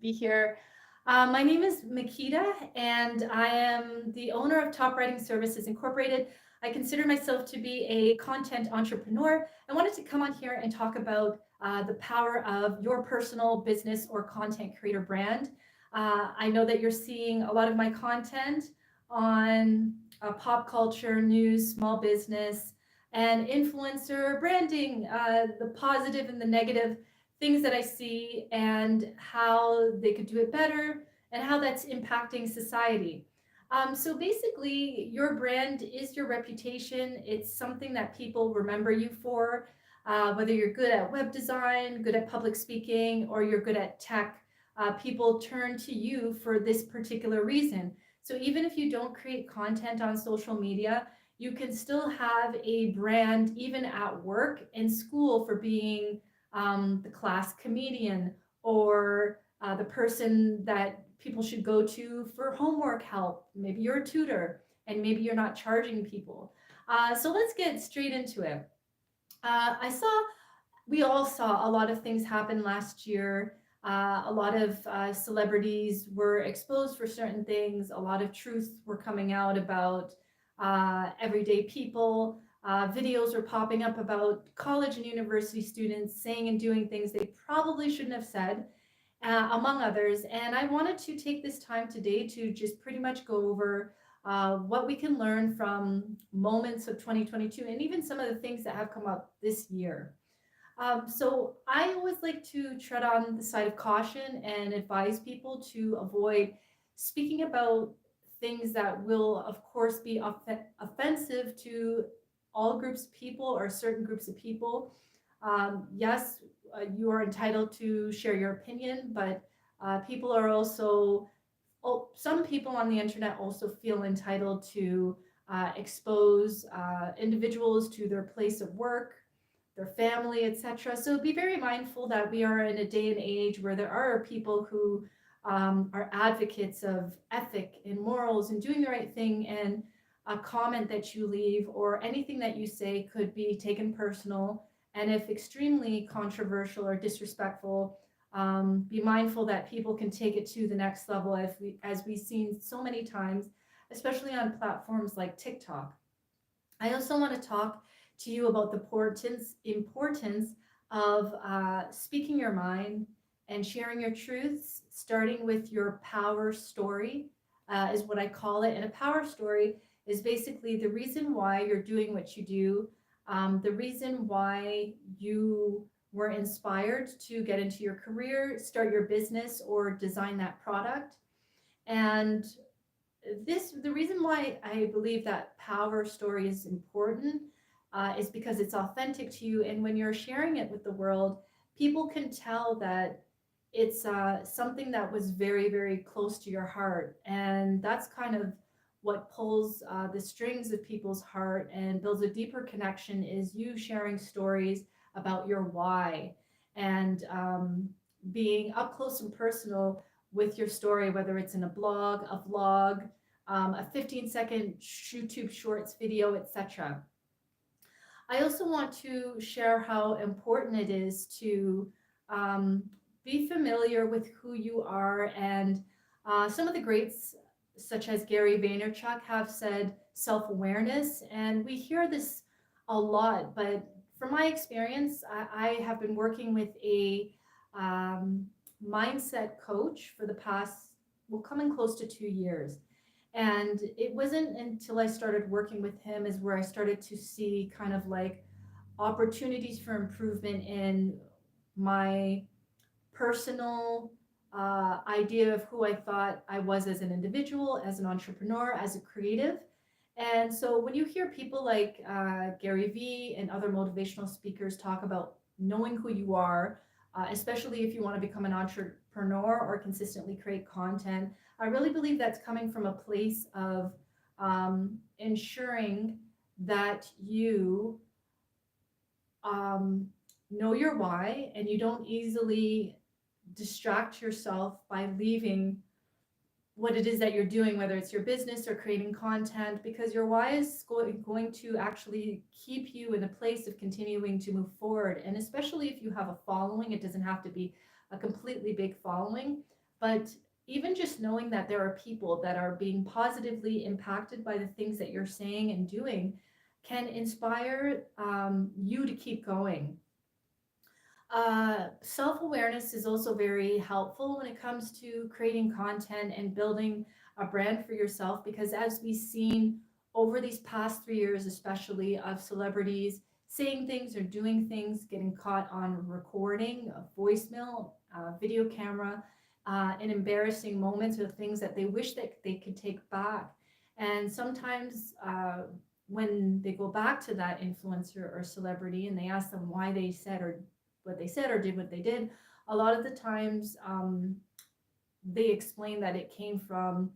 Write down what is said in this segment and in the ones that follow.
Be here. My name is Makita, and I am the owner of Top Writing Services Incorporated. I consider myself to be a content entrepreneur. I wanted to come on here and talk about the power of your personal business or content creator brand. I know that you're seeing a lot of my content on pop culture, news, small business, and influencer branding, the positive and the negative things that I see and how they could do it better and how that's impacting society. So basically, your brand is your reputation. It's something that people remember you for, whether you're good at web design, good at public speaking, or you're good at tech. People turn to you for this particular reason. So even if you don't create content on social media, you can still have a brand even at work and school for being the class comedian or the person that people should go to for homework help. Maybe you're a tutor and maybe you're not charging people. So let's get straight into it. We all saw a lot of things happen last year. A lot of celebrities were exposed for certain things. A lot of truths were coming out about everyday people. Videos were popping up about college and university students saying and doing things they probably shouldn't have said, among others. And I wanted to take this time today to just pretty much go over what we can learn from moments of 2022 and even some of the things that have come up this year. So I always like to tread on the side of caution and advise people to avoid speaking about things that will, of course, be offensive to all groups of people or certain groups of people. Yes, you are entitled to share your opinion, but people are also, some people on the internet also feel entitled to expose individuals to their place of work, their family, etc. So be very mindful that we are in a day and age where there are people who are advocates of ethic and morals and doing the right thing, and a comment that you leave or anything that you say could be taken personal. And if extremely controversial or disrespectful, be mindful that people can take it to the next level, as we've seen so many times, especially on platforms like TikTok. I also want to talk to you about the importance of speaking your mind and sharing your truths, starting with your power story, is what I call it. And a power story is basically the reason why you're doing what you do, the reason why you were inspired to get into your career, start your business, or design that product. And the reason why I believe that power story is important is because it's authentic to you, and when you're sharing it with the world, people can tell that it's something that was very, very close to your heart, and that's kind of what pulls the strings of people's heart and builds a deeper connection, is you sharing stories about your why, and being up close and personal with your story, whether it's in a blog, a vlog, a 15-second YouTube Shorts video, etc. I also want to share how important it is to um, be familiar with who you are. And some of the greats, such as Gary Vaynerchuk, have said self awareness. And we hear this a lot, but from my experience, I have been working with a um, mindset coach for the past, well, coming close to 2 years. And it wasn't until I started working with him is where I started to see kind of like opportunities for improvement in my personal idea of who I thought I was as an individual, as an entrepreneur, as a creative. And so when you hear people like Gary Vee and other motivational speakers talk about knowing who you are, especially if you want to become an entrepreneur or consistently create content, I really believe that's coming from a place of ensuring that you um, know your why and you don't easily distract yourself by leaving what it is that you're doing, whether it's your business or creating content, because your why is going to actually keep you in a place of continuing to move forward. And especially if you have a following, it doesn't have to be a completely big following, But even just knowing that there are people that are being positively impacted by the things that you're saying and doing can inspire you to keep going. Self awareness is also very helpful when it comes to creating content and building a brand for yourself, because as we've seen over these past 3 years, especially of celebrities saying things or doing things, getting caught on recording, a voicemail, video camera, in embarrassing moments with things that they wish that they could take back. And sometimes, when they go back to that influencer or celebrity and they ask them why they said or what they said or did what they did, a lot of the times they explain that it came from,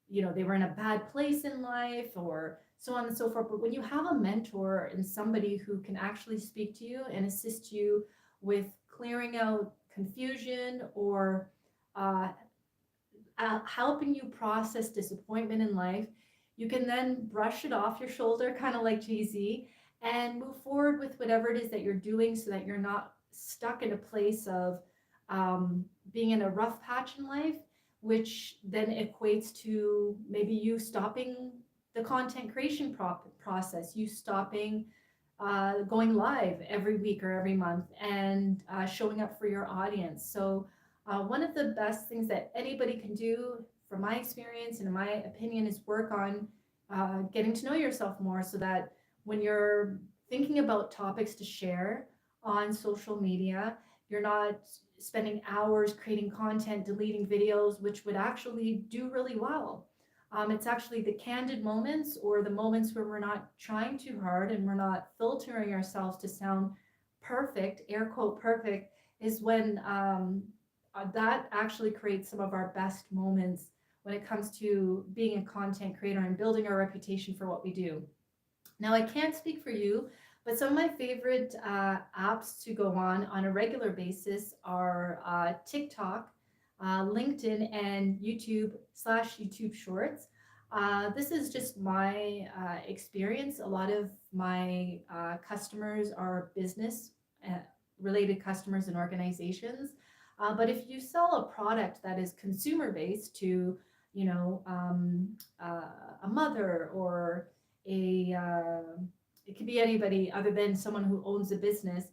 they were in a bad place in life or so on and so forth. But when you have a mentor and somebody who can actually speak to you and assist you with clearing out confusion or uh, helping you process disappointment in life, you can then brush it off your shoulder, kind of like Jay-Z, and move forward with whatever it is that you're doing so that you're not stuck in a place of being in a rough patch in life, which then equates to maybe you stopping the content creation process, you stopping going live every week or every month and showing up for your audience. So one of the best things that anybody can do, from my experience and in my opinion, is work on getting to know yourself more so that when you're thinking about topics to share on social media, you're not spending hours creating content, deleting videos, which would actually do really well. It's actually the candid moments or the moments where we're not trying too hard and we're not filtering ourselves to sound perfect, air quote perfect, is when that actually creates some of our best moments when it comes to being a content creator and building our reputation for what we do. Now, I can't speak for you, but some of my favorite apps to go on a regular basis are TikTok, LinkedIn, and YouTube/YouTube Shorts. This is just my experience. A lot of my customers are business related customers and organizations. But if you sell a product that is consumer based to, a mother or a, it could be anybody other than someone who owns a business,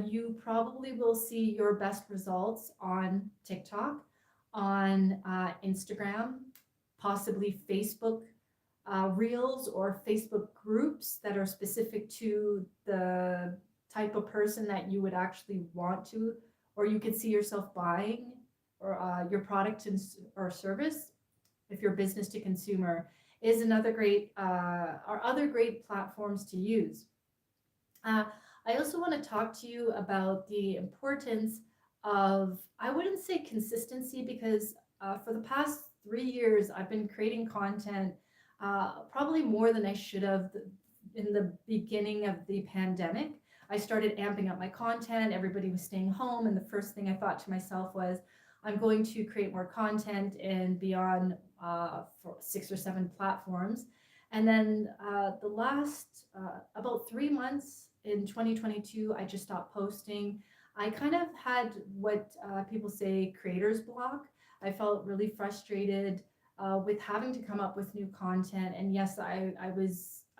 you probably will see your best results on TikTok, on Instagram, possibly Facebook Reels or Facebook groups that are specific to the type of person that you would actually want to, or you could see yourself buying or your product or service. If you're business to consumer, is another great or other great platforms to use. uh, I also want to talk to you about the importance of, I wouldn't say consistency, because for the past 3 years I've been creating content probably more than I should have. In the beginning of the pandemic, I started amping up my content. Everybody was staying home, and the first thing I thought to myself was, I'm going to create more content and be on for 6 or 7 platforms. And then the last about 3 months in 2022, I just stopped posting. I kind of had what people say creator's block. I felt really frustrated with having to come up with new content. And yes, I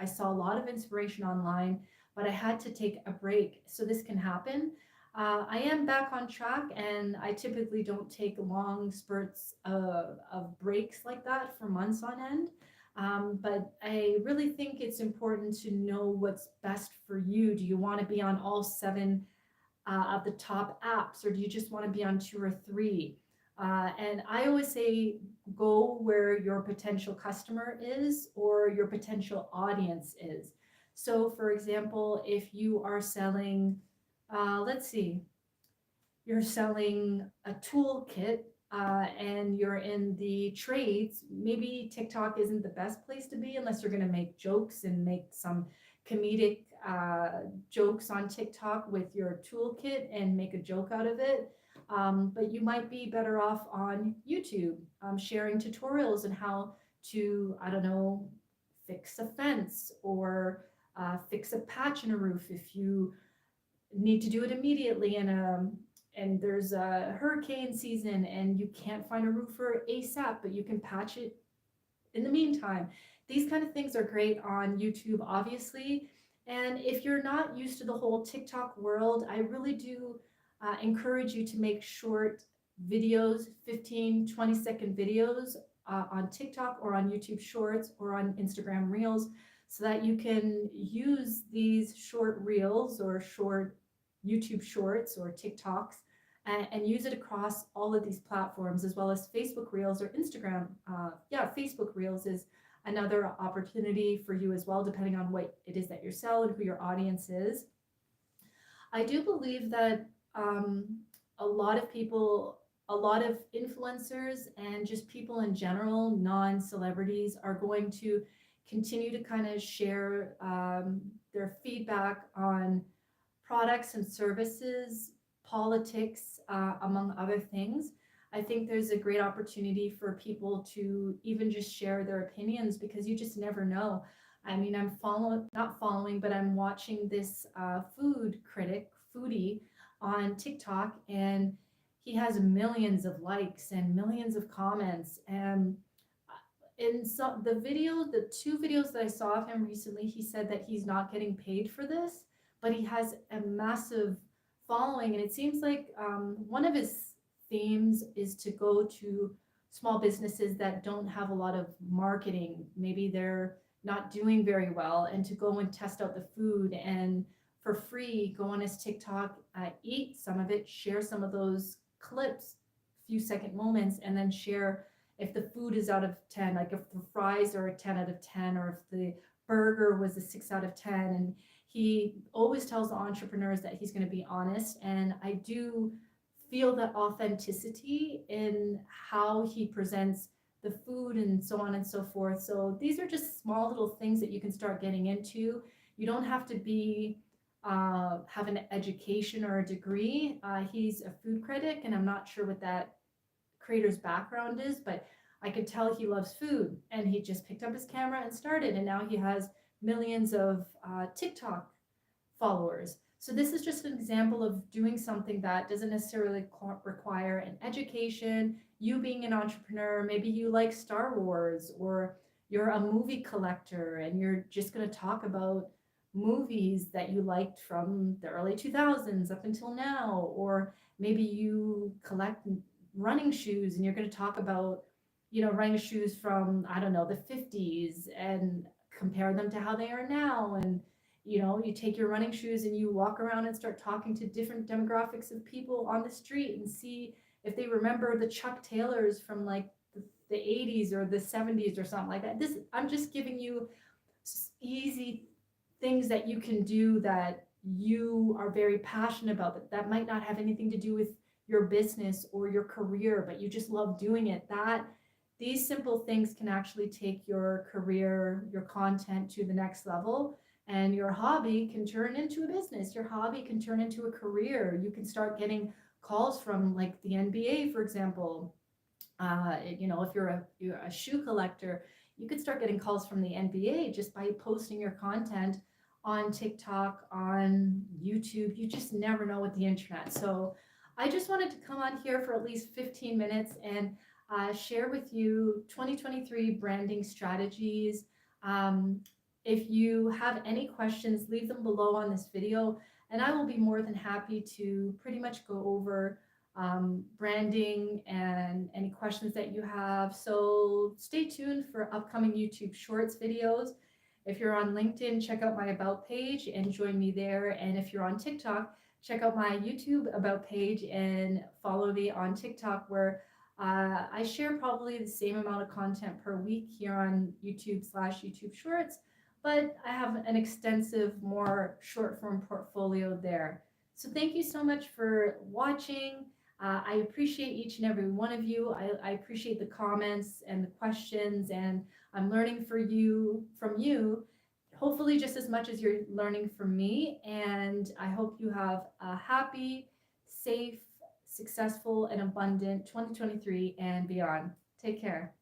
saw a lot of inspiration online, but I had to take a break. So this can happen. I am back on track, and I typically don't take long spurts of breaks like that for months on end. But I really think it's important to know what's best for you. Do you want to be on all 7 of the top apps, or do you just want to be on 2 or 3? And I always say, go where your potential customer is or your potential audience is. So, for example, if you are selling, let's see, you're selling a toolkit and you're in the trades, maybe TikTok isn't the best place to be unless you're going to make jokes and make some comedic jokes on TikTok with your toolkit and make a joke out of it. But you might be better off on YouTube, sharing tutorials on how to, I don't know, fix a fence or fix a patch in a roof if you need to do it immediately and there's a hurricane season and you can't find a roofer ASAP, but you can patch it in the meantime. These kind of things are great on YouTube, obviously. And if you're not used to the whole TikTok world, I really do encourage you to make short videos, 15, 20-second videos on TikTok or on YouTube Shorts or on Instagram Reels, so that you can use these short reels or short YouTube Shorts or TikToks and use it across all of these platforms, as well as Facebook Reels or Instagram. Yeah, Facebook Reels is another opportunity for you as well, depending on what it is that you sell and who your audience is. I do believe that a lot of people, a lot of influencers and just people in general, non-celebrities, are going to continue to kind of share their feedback on products and services, politics, among other things. I think there's a great opportunity for people to even just share their opinions, because you just never know. I mean, not following, but I'm watching this food critic, foodie, on TikTok, and he has millions of likes and millions of comments. And in the two videos that I saw of him recently, he said that he's not getting paid for this, but he has a massive following. And it seems like one of his themes is to go to small businesses that don't have a lot of marketing. Maybe they're not doing very well, and to go and test out the food and for free go on his TikTok, eat some of it, share some of those clips, few second moments, and then share if the food is out of 10, like if the fries are a 10 out of 10, or if the burger was a 6 out of 10. And he always tells the entrepreneurs that he's going to be honest. And I do feel that authenticity in how he presents the food and so on and so forth. So these are just small little things that you can start getting into. You don't have to be have an education or a degree. He's a food critic, and I'm not sure what that creator's background is, but I could tell he loves food, and he just picked up his camera and started, and now he has millions of TikTok followers. So this is just an example of doing something that doesn't necessarily require an education. You being an entrepreneur, maybe you like Star Wars, or you're a movie collector and you're just going to talk about movies that you liked from the early 2000s up until now. Or maybe you collect running shoes and you're going to talk about, running shoes from, I don't know, the 50s, and compare them to how they are now. And you take your running shoes and you walk around and start talking to different demographics of people on the street and see if they remember the Chuck Taylors from like the 80s or the 70s or something like that. I'm just giving you easy things that you can do that you are very passionate about, that might not have anything to do with your business or your career, but you just love doing it. These simple things can actually take your career, your content to the next level, and your hobby can turn into a business. Your hobby can turn into a career. You can start getting calls from like the NBA, for example. If you're a shoe collector, you could start getting calls from the NBA just by posting your content on TikTok, on YouTube. You just never know with the internet. So I just wanted to come on here for at least 15 minutes and share with you 2023 branding strategies. If you have any questions, leave them below on this video, and I will be more than happy to pretty much go over branding and any questions that you have. So stay tuned for upcoming YouTube Shorts videos. If you're on LinkedIn, check out my About page and join me there. And if you're on TikTok, check out my YouTube About page and follow me on TikTok, where I share probably the same amount of content per week here on YouTube/YouTube Shorts, but I have an extensive, more short form portfolio there. So thank you so much for watching. I appreciate each and every one of you. I appreciate the comments and the questions, and I'm learning from you, hopefully just as much as you're learning from me. And I hope you have a happy, safe, successful, and abundant 2023 and beyond. Take care.